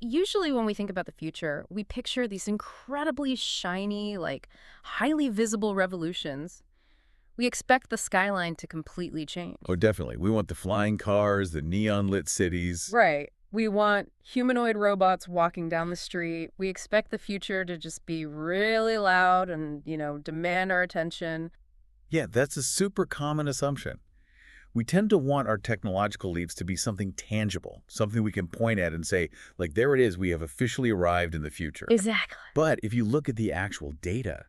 Usually when we think about the future, we picture these incredibly shiny, highly visible revolutions. We expect the skyline to completely change. Oh, definitely. We want the flying cars, the neon-lit cities. Right. We want humanoid robots walking down the street. We expect the future to just be really loud and, demand our attention. Yeah, that's a super common assumption. We tend to want our technological leaps to be something tangible, something we can point at and say, like, there it is, we have officially arrived in the future. Exactly. But if you look at the actual data,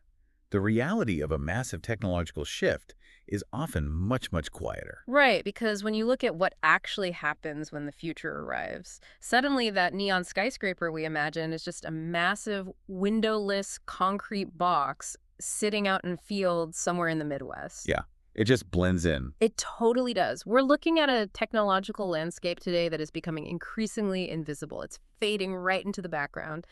the reality of a massive technological shift is often much, much quieter. Right, because when you look at what actually happens when the future arrives, suddenly that neon skyscraper we imagine is just a massive windowless concrete box sitting out in fields somewhere in the Midwest. Yeah, it just blends in. It totally does. We're looking at a technological landscape today that is becoming increasingly invisible. It's fading right into the background.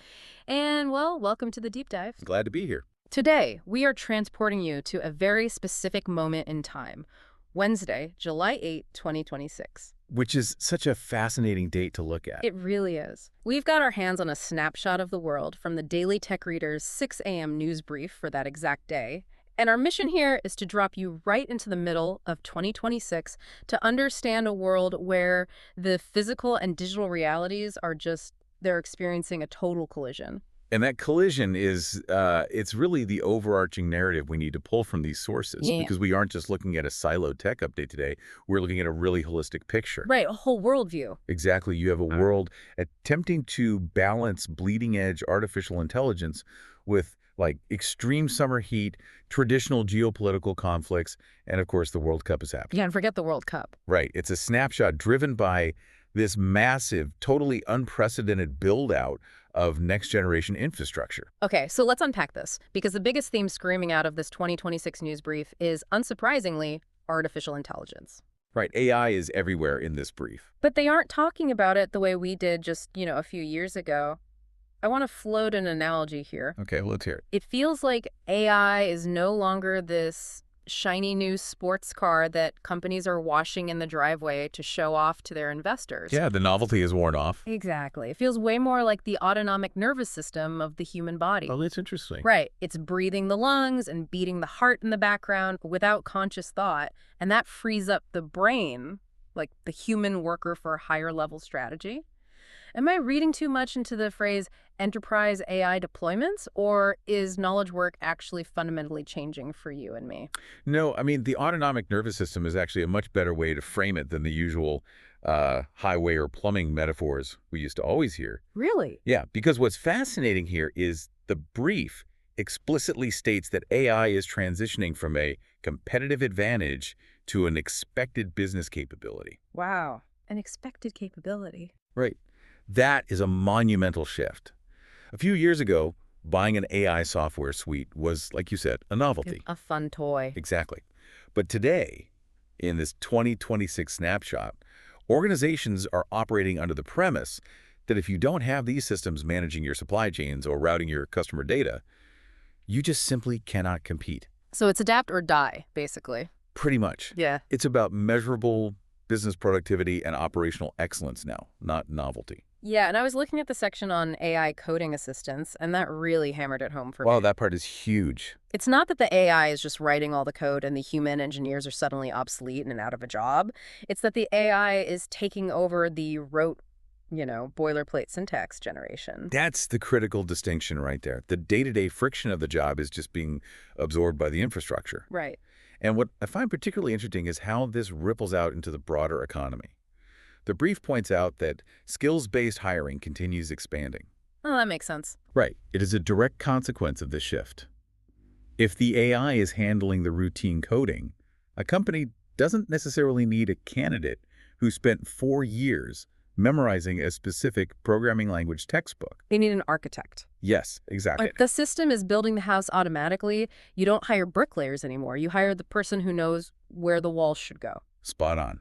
And, well, welcome to the deep dive. Glad to be here. Today, we are transporting you to a very specific moment in time, Wednesday, July 8, 2026. Which is such a fascinating date to look at. It really is. We've got our hands on a snapshot of the world from the Daily Tech Reader's 6 a.m. news brief for that exact day. And our mission here is to drop you right into the middle of 2026 to understand a world where the physical and digital realities are they're experiencing a total collision. And that collision is, it's really the overarching narrative we need to pull from these sources. Yeah. Because we aren't just looking at a siloed tech update today. We're looking at a really holistic picture. Right, a whole worldview. Exactly. You have a world attempting to balance bleeding-edge artificial intelligence with, extreme summer heat, traditional geopolitical conflicts, and, of course, the World Cup is happening. Yeah, and forget the World Cup. Right. It's a snapshot driven by this massive, totally unprecedented build-out of next-generation infrastructure. Okay, so let's unpack this, because the biggest theme screaming out of this 2026 news brief is, unsurprisingly, artificial intelligence. Right, AI is everywhere in this brief. But they aren't talking about it the way we did just, a few years ago. I want to float an analogy here. Okay, well, let's hear it. It feels like AI is no longer this shiny new sports car that companies are washing in the driveway to show off to their investors. Yeah, the novelty is worn off. Exactly. It feels way more like the autonomic nervous system of the human body. Oh, that's interesting. Right. It's breathing the lungs and beating the heart in the background without conscious thought, and that frees up the brain, like the human worker for higher level strategy. Am I reading too much into the phrase enterprise AI deployments, or is knowledge work actually fundamentally changing for you and me? No, I mean, the autonomic nervous system is actually a much better way to frame it than the usual highway or plumbing metaphors we used to always hear. Really? Yeah, because what's fascinating here is the brief explicitly states that AI is transitioning from a competitive advantage to an expected business capability. Wow. An expected capability. Right. That is a monumental shift. A few years ago, buying an AI software suite was, like you said, a novelty. A fun toy. Exactly. But today, in this 2026 snapshot, organizations are operating under the premise that if you don't have these systems managing your supply chains or routing your customer data, you just simply cannot compete. So it's adapt or die, basically. Pretty much. Yeah. It's about measurable business productivity and operational excellence now, not novelty. Yeah, and I was looking at the section on AI coding assistants, and that really hammered it home for me. Wow, that part is huge. It's not that the AI is just writing all the code and the human engineers are suddenly obsolete and out of a job. It's that the AI is taking over the rote, boilerplate syntax generation. That's the critical distinction right there. The day-to-day friction of the job is just being absorbed by the infrastructure. Right. And what I find particularly interesting is how this ripples out into the broader economy. The brief points out that skills-based hiring continues expanding. Oh, that makes sense. Right. It is a direct consequence of this shift. If the AI is handling the routine coding, a company doesn't necessarily need a candidate who spent 4 years memorizing a specific programming language textbook. They need an architect. Yes, exactly. Like the system is building the house automatically. You don't hire bricklayers anymore. You hire the person who knows where the walls should go. Spot on.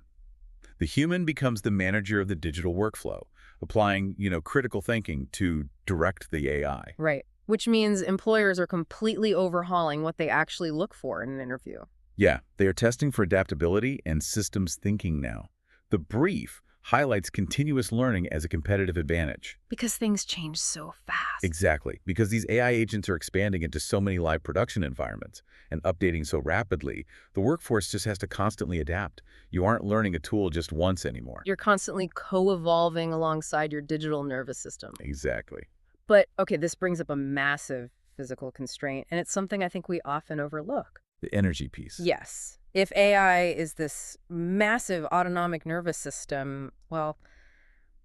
The human becomes the manager of the digital workflow, applying, critical thinking to direct the AI. Right. Which means employers are completely overhauling what they actually look for in an interview. Yeah, they are testing for adaptability and systems thinking now. The brief highlights continuous learning as a competitive advantage. Because things change so fast. Exactly, because these AI agents are expanding into so many live production environments and updating so rapidly, the workforce just has to constantly adapt. You aren't learning a tool just once anymore. You're constantly co-evolving alongside your digital nervous system. Exactly. But, okay, this brings up a massive physical constraint, and it's something I think we often overlook. The energy piece. Yes. If AI is this massive autonomic nervous system, well,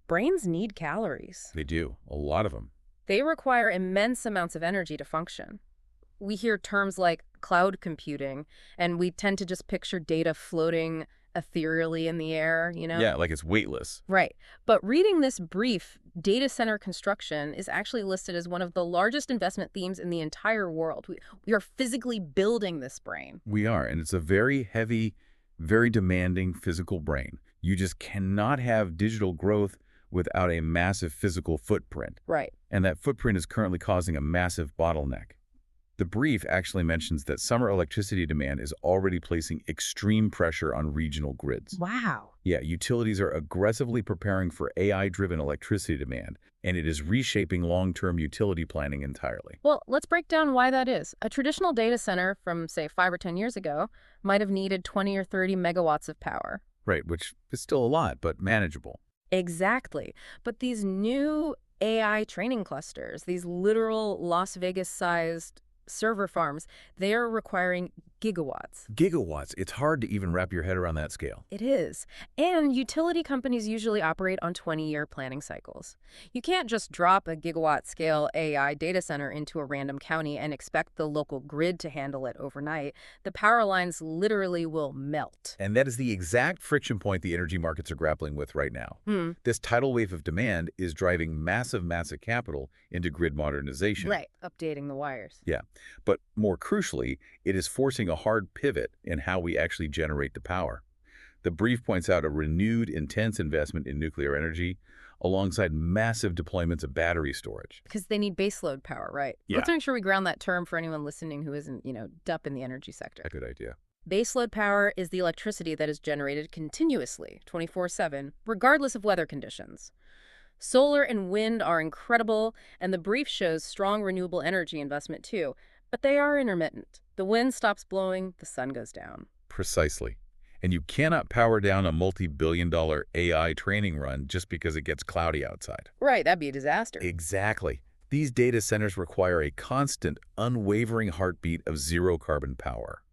brains need calories. They do, a lot of them. They require immense amounts of energy to function. We hear terms like cloud computing, and we tend to just picture data floating ethereally in the air, you know? Yeah, like it's weightless. Right. But reading this brief, data center construction is actually listed as one of the largest investment themes in the entire world. We are physically building this brain. We are, and it's a very heavy, very demanding physical brain. You just cannot have digital growth without a massive physical footprint. Right. And that footprint is currently causing a massive bottleneck. The brief actually mentions that summer electricity demand is already placing extreme pressure on regional grids. Wow. Yeah, utilities are aggressively preparing for AI-driven electricity demand, and it is reshaping long-term utility planning entirely. Well, let's break down why that is. A traditional data center from, say, 5 or 10 years ago might have needed 20 or 30 megawatts of power. Right, which is still a lot, but manageable. Exactly. But these new AI training clusters, these literal Las Vegas-sized server farms, they are requiring gigawatts. Gigawatts. It's hard to even wrap your head around that scale. It is. And utility companies usually operate on 20-year planning cycles. You can't just drop a gigawatt-scale AI data center into a random county and expect the local grid to handle it overnight. The power lines literally will melt. And that is the exact friction point the energy markets are grappling with right now. This tidal wave of demand is driving massive capital into grid modernization. Right, updating the wires. Yeah, but more crucially, it is forcing a hard pivot in how we actually generate the power. The brief points out a renewed, intense investment in nuclear energy alongside massive deployments of battery storage. Because they need baseload power, right? Yeah. Let's make sure we ground that term for anyone listening who isn't, up in the energy sector. A good idea. Baseload power is the electricity that is generated continuously, 24/7, regardless of weather conditions. Solar and wind are incredible, and the brief shows strong renewable energy investment too, but they are intermittent. The wind stops blowing, the sun goes down. Precisely. And you cannot power down a multi-billion-dollar AI training run just because it gets cloudy outside. Right, that'd be a disaster. Exactly. These data centers require a constant, unwavering heartbeat of zero-carbon power.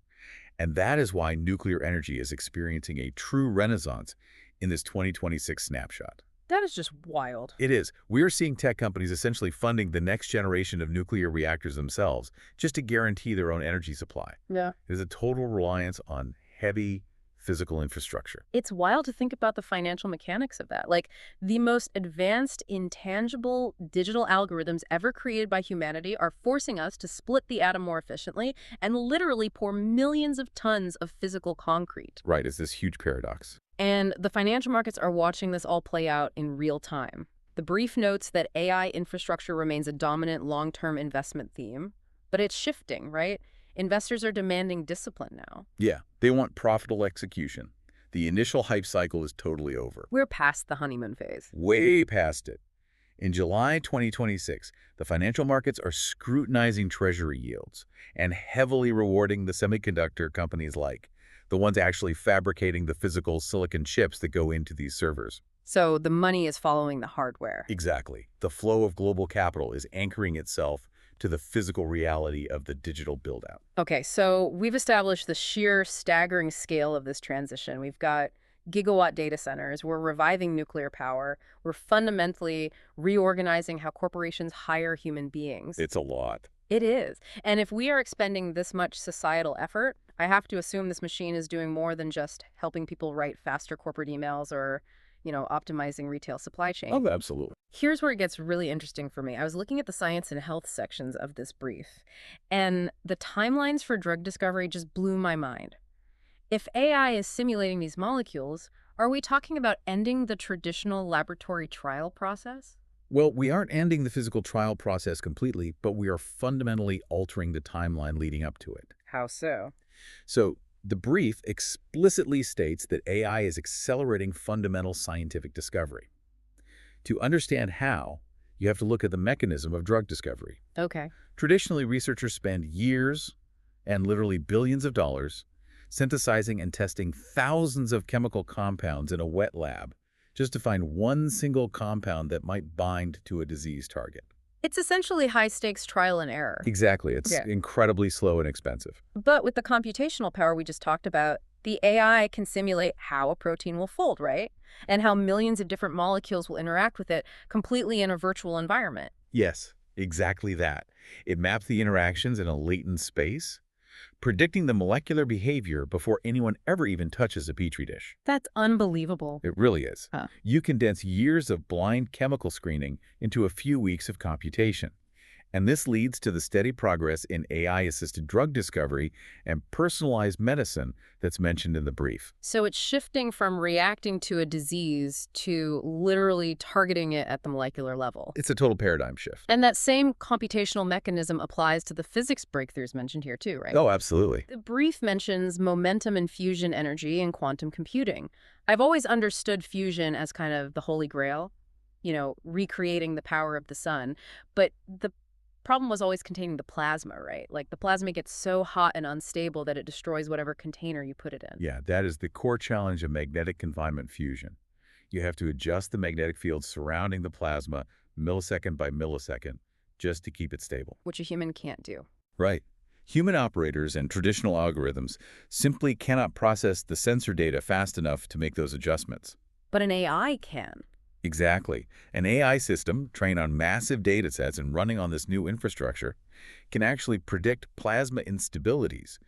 And that is why nuclear energy is experiencing a true renaissance in this 2026 snapshot. That is just wild. It is. We're seeing tech companies essentially funding the next generation of nuclear reactors themselves just to guarantee their own energy supply. Yeah. It is a total reliance on heavy physical infrastructure. It's wild to think about the financial mechanics of that. Like, the most advanced, intangible digital algorithms ever created by humanity are forcing us to split the atom more efficiently and literally pour millions of tons of physical concrete. Right, it's this huge paradox. And the financial markets are watching this all play out in real time. The brief notes that AI infrastructure remains a dominant long-term investment theme, but it's shifting, right? Investors are demanding discipline now. Yeah, they want profitable execution. The initial hype cycle is totally over. We're past the honeymoon phase. Way past it. In July 2026, the financial markets are scrutinizing treasury yields and heavily rewarding the semiconductor companies like the ones actually fabricating the physical silicon chips that go into these servers. So the money is following the hardware. Exactly. The flow of global capital is anchoring itself to the physical reality of the digital build-out. Okay, so we've established the sheer staggering scale of this transition. We've got gigawatt data centers. We're reviving nuclear power. We're fundamentally reorganizing how corporations hire human beings. It's a lot. It is. And if we are expending this much societal effort, I have to assume this machine is doing more than just helping people write faster corporate emails or, optimizing retail supply chain. Oh, absolutely. Here's where it gets really interesting for me. I was looking at the science and health sections of this brief, and the timelines for drug discovery just blew my mind. If AI is simulating these molecules, are we talking about ending the traditional laboratory trial process? Well, we aren't ending the physical trial process completely, but we are fundamentally altering the timeline leading up to it. How so? So The brief explicitly states that AI is accelerating fundamental scientific discovery. To understand how, you have to look at the mechanism of drug discovery. Okay. Traditionally, researchers spend years and literally billions of dollars synthesizing and testing thousands of chemical compounds in a wet lab just to find one single compound that might bind to a disease target. It's essentially high-stakes trial and error. Exactly. It's incredibly slow and expensive. But with the computational power we just talked about, the AI can simulate how a protein will fold, right? And how millions of different molecules will interact with it completely in a virtual environment. Yes, exactly that. It maps the interactions in a latent space, predicting the molecular behavior before anyone ever even touches a petri dish. That's unbelievable. It really is. Huh. You condense years of blind chemical screening into a few weeks of computation. And this leads to the steady progress in AI-assisted drug discovery and personalized medicine that's mentioned in the brief. So it's shifting from reacting to a disease to literally targeting it at the molecular level. It's a total paradigm shift. And that same computational mechanism applies to the physics breakthroughs mentioned here too, right? Oh, absolutely. The brief mentions momentum and fusion energy and quantum computing. I've always understood fusion as kind of the holy grail, recreating the power of the sun. But the problem was always containing the plasma, right? Like the plasma gets so hot and unstable that it destroys whatever container you put it in. Yeah, that is the core challenge of magnetic confinement fusion. You have to adjust the magnetic field surrounding the plasma millisecond by millisecond just to keep it stable. Which a human can't do. Right. Human operators and traditional algorithms simply cannot process the sensor data fast enough to make those adjustments. But an AI can. Exactly. An AI system trained on massive data sets and running on this new infrastructure can actually predict plasma instabilities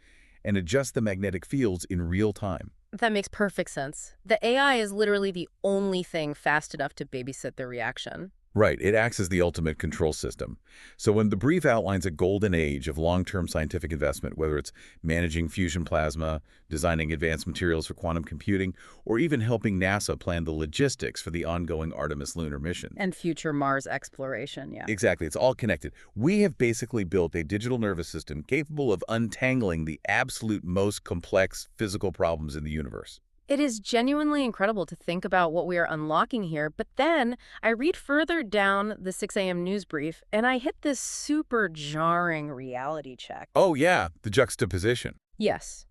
and adjust the magnetic fields in real time. That makes perfect sense. The AI is literally the only thing fast enough to babysit the reaction. Right. It acts as the ultimate control system. So when the brief outlines a golden age of long-term scientific investment, whether it's managing fusion plasma, designing advanced materials for quantum computing, or even helping NASA plan the logistics for the ongoing Artemis lunar mission. And future Mars exploration, yeah. Exactly. It's all connected. We have basically built a digital nervous system capable of untangling the absolute most complex physical problems in the universe. It is genuinely incredible to think about what we are unlocking here, but then I read further down the 6 a.m. news brief, and I hit this super jarring reality check. Oh, yeah, the juxtaposition. Yes.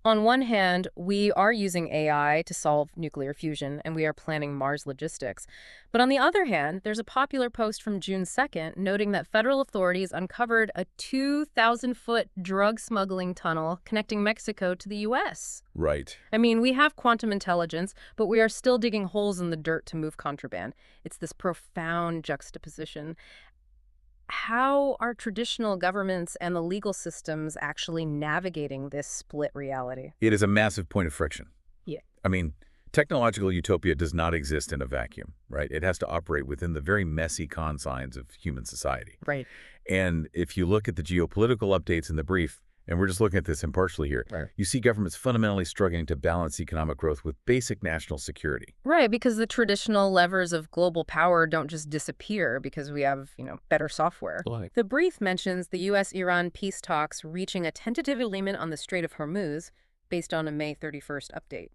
On one hand, we are using AI to solve nuclear fusion, and we are planning Mars logistics. But on the other hand, there's a popular post from June 2nd noting that federal authorities uncovered a 2,000-foot drug smuggling tunnel connecting Mexico to the U.S. Right. I mean, we have quantum intelligence, but we are still digging holes in the dirt to move contraband. It's this profound juxtaposition. How are traditional governments and the legal systems actually navigating this split reality? It is a massive point of friction. Yeah. I mean, technological utopia does not exist in a vacuum, right? It has to operate within the very messy confines of human society. Right. And if you look at the geopolitical updates in the brief, and we're just looking at this impartially here, Right. you see governments fundamentally struggling to balance economic growth with basic national security. Right, because the traditional levers of global power don't just disappear because we have, better software. Right. The brief mentions the U.S.-Iran peace talks reaching a tentative agreement on the Strait of Hormuz based on a May 31st update.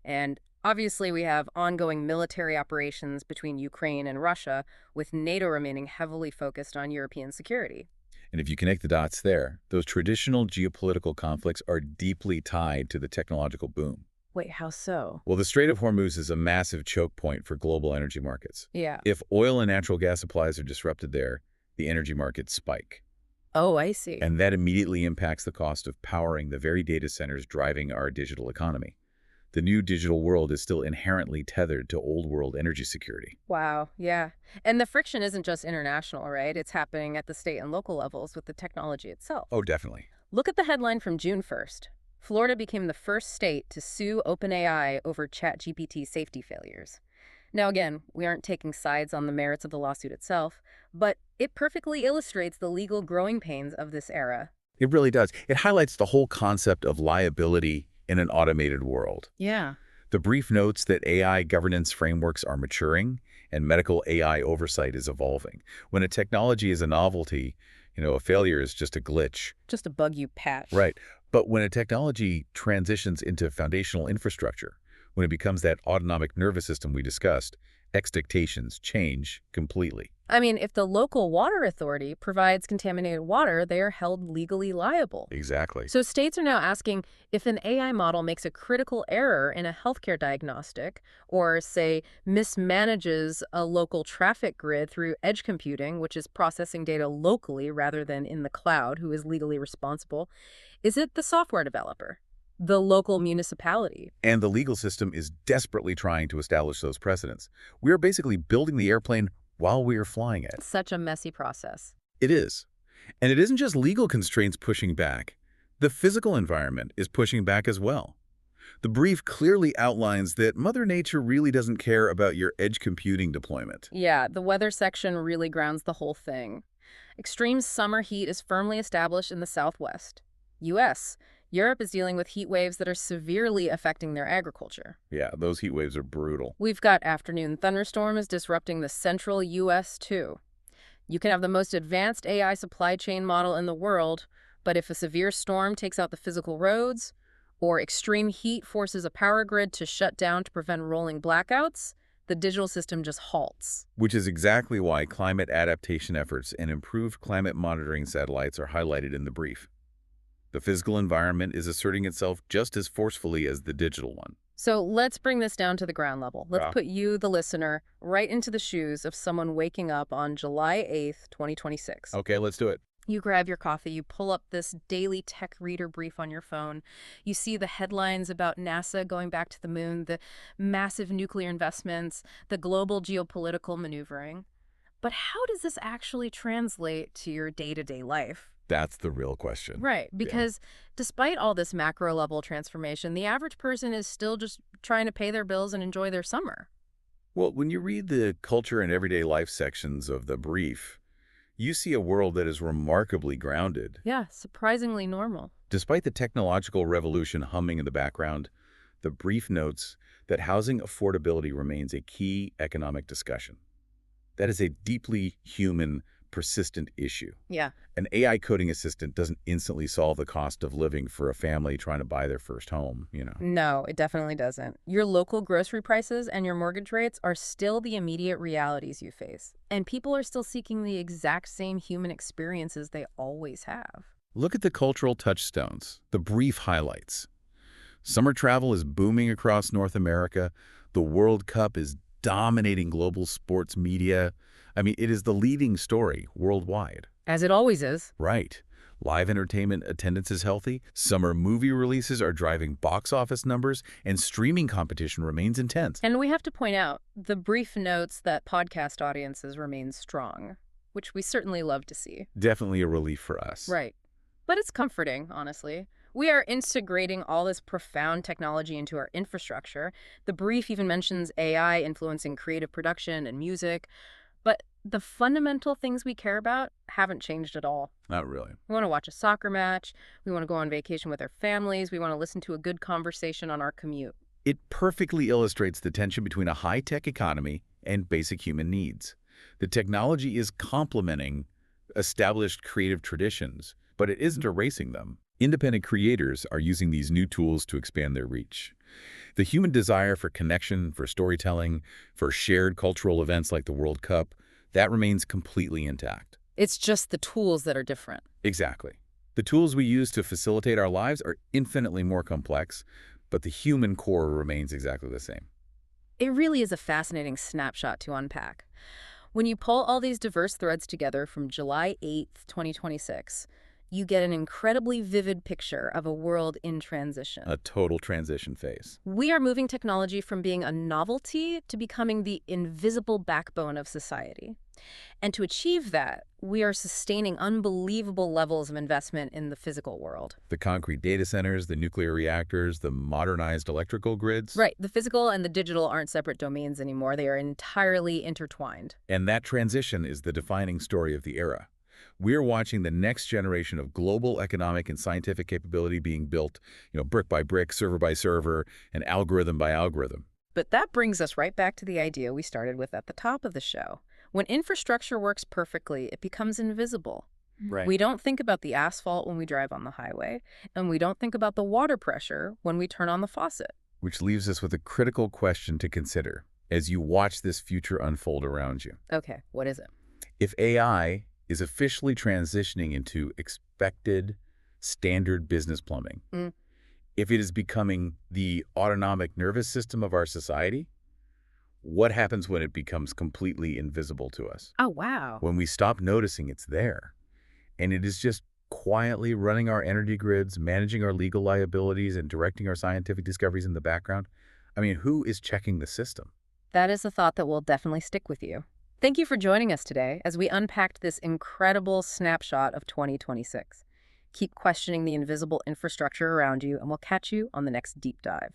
And obviously we have ongoing military operations between Ukraine and Russia, with NATO remaining heavily focused on European security. And if you connect the dots there, those traditional geopolitical conflicts are deeply tied to the technological boom. Wait, how so? Well, the Strait of Hormuz is a massive choke point for global energy markets. Yeah. If oil and natural gas supplies are disrupted there, the energy markets spike. Oh, I see. And that immediately impacts the cost of powering the very data centers driving our digital economy. The new digital world is still inherently tethered to old world energy security. Wow, yeah. And the friction isn't just international, right? It's happening at the state and local levels with the technology itself. Oh, definitely. Look at the headline from June 1st. Florida became the first state to sue OpenAI over ChatGPT safety failures. Now, again, we aren't taking sides on the merits of the lawsuit itself, but it perfectly illustrates the legal growing pains of this era. It really does. It highlights the whole concept of liability in an automated world. Yeah. The brief notes that AI governance frameworks are maturing and medical AI oversight is evolving. When a technology is a novelty, a failure is just a glitch. Just a bug you patch. Right. But when a technology transitions into foundational infrastructure, when it becomes that autonomic nervous system we discussed, expectations change completely. I mean, if the local water authority provides contaminated water, they are held legally liable. Exactly. So states are now asking if an AI model makes a critical error in a healthcare diagnostic or, say, mismanages a local traffic grid through edge computing, which is processing data locally rather than in the cloud, who is legally responsible, is it the software developer, the local municipality? And the legal system is desperately trying to establish those precedents. We are basically building the airplane while we are flying it. Such a messy process. It is. And it isn't just legal constraints pushing back. The physical environment is pushing back as well. The brief clearly outlines that Mother Nature really doesn't care about your edge computing deployment. Yeah, the weather section really grounds the whole thing. Extreme summer heat is firmly established in the Southwest. U.S. Europe is dealing with heat waves that are severely affecting their agriculture. Yeah, those heat waves are brutal. We've got afternoon thunderstorms disrupting the central U.S. too. You can have the most advanced AI supply chain model in the world, but if a severe storm takes out the physical roads, or extreme heat forces a power grid to shut down to prevent rolling blackouts, the digital system just halts. Which is exactly why climate adaptation efforts and improved climate monitoring satellites are highlighted in the brief. The physical environment is asserting itself just as forcefully as the digital one. So let's bring this down to the ground level. Let's put you, the listener, right into the shoes of someone waking up on July 8th, 2026. Okay, let's do it. You grab your coffee, you pull up this daily tech reader brief on your phone. You see the headlines about NASA going back to the moon, the massive nuclear investments, the global geopolitical maneuvering. But how does this actually translate to your day-to-day life? That's the real question. Right, because despite all this macro-level transformation, the average person is still just trying to pay their bills and enjoy their summer. Well, when you read the culture and everyday life sections of the brief, you see a world that is remarkably grounded. Yeah, surprisingly normal. Despite the technological revolution humming in the background, the brief notes that housing affordability remains a key economic discussion. That is a deeply human, persistent issue. Yeah. An AI coding assistant doesn't instantly solve the cost of living for a family trying to buy their first home, No, it definitely doesn't. Your local grocery prices and your mortgage rates are still the immediate realities you face. And people are still seeking the exact same human experiences they always have. Look at the cultural touchstones, the brief highlights. Summer travel is booming across North America. The World Cup is dominating global sports media. I mean, it is the leading story worldwide. As it always is. Right. Live entertainment attendance is healthy, summer movie releases are driving box office numbers, and streaming competition remains intense. And we have to point out, the brief notes that podcast audiences remain strong, which we certainly love to see. Definitely a relief for us. Right. But it's comforting, honestly. We are integrating all this profound technology into our infrastructure. The brief even mentions AI influencing creative production and music. But the fundamental things we care about haven't changed at all. Not really. We want to watch a soccer match. We want to go on vacation with our families. We want to listen to a good conversation on our commute. It perfectly illustrates the tension between a high-tech economy and basic human needs. The technology is complementing established creative traditions, but it isn't erasing them. Independent creators are using these new tools to expand their reach. The human desire for connection, for storytelling, for shared cultural events like the World Cup, that remains completely intact. It's just the tools that are different. Exactly. The tools we use to facilitate our lives are infinitely more complex, but the human core remains exactly the same. It really is a fascinating snapshot to unpack. When you pull all these diverse threads together from July 8th, 2026, you get an incredibly vivid picture of a world in transition. A total transition phase. We are moving technology from being a novelty to becoming the invisible backbone of society. And to achieve that, we are sustaining unbelievable levels of investment in the physical world. The concrete data centers, the nuclear reactors, the modernized electrical grids. Right. The physical and the digital aren't separate domains anymore. They are entirely intertwined. And that transition is the defining story of the era. We're watching the next generation of global economic and scientific capability being built, brick by brick, server by server, and algorithm by algorithm. But that brings us right back to the idea we started with at the top of the show. When infrastructure works perfectly, it becomes invisible. Right. We don't think about the asphalt when we drive on the highway, and we don't think about the water pressure when we turn on the faucet. Which leaves us with a critical question to consider as you watch this future unfold around you. Okay, what is it? If AI is officially transitioning into expected standard business plumbing, Mm. if it is becoming the autonomic nervous system of our society, what happens when it becomes completely invisible to us? Oh, wow. When we stop noticing it's there, and it is just quietly running our energy grids, managing our legal liabilities, and directing our scientific discoveries in the background? I mean, who is checking the system? That is a thought that will definitely stick with you. Thank you for joining us today as we unpacked this incredible snapshot of 2026. Keep questioning the invisible infrastructure around you, and we'll catch you on the next deep dive.